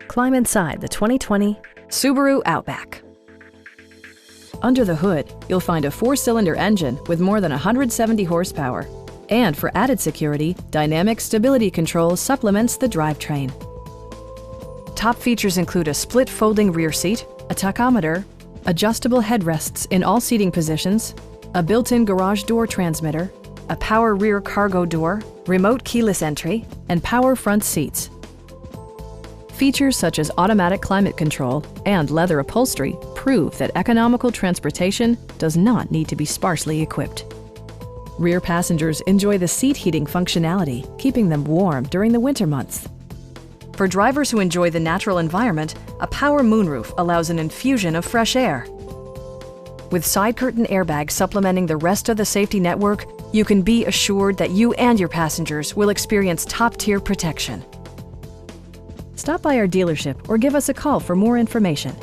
Climb inside the 2020 Subaru Outback. Under the hood, you'll find a 4-cylinder engine with more than 170 horsepower. And for added security, dynamic stability control supplements the drivetrain. Top features include a split folding rear seat, a tachometer, adjustable headrests in all seating positions, a built-in garage door transmitter, a power rear cargo door, remote keyless entry, and power front seats. Features such as automatic climate control and leather upholstery prove that economical transportation does not need to be sparsely equipped. Rear passengers enjoy the seat heating functionality, keeping them warm during the winter months. For drivers who enjoy the natural environment, a power moonroof allows an infusion of fresh air. With side curtain airbags supplementing the rest of the safety network, you can be assured that you and your passengers will experience top-tier protection. Stop by our dealership or give us a call for more information.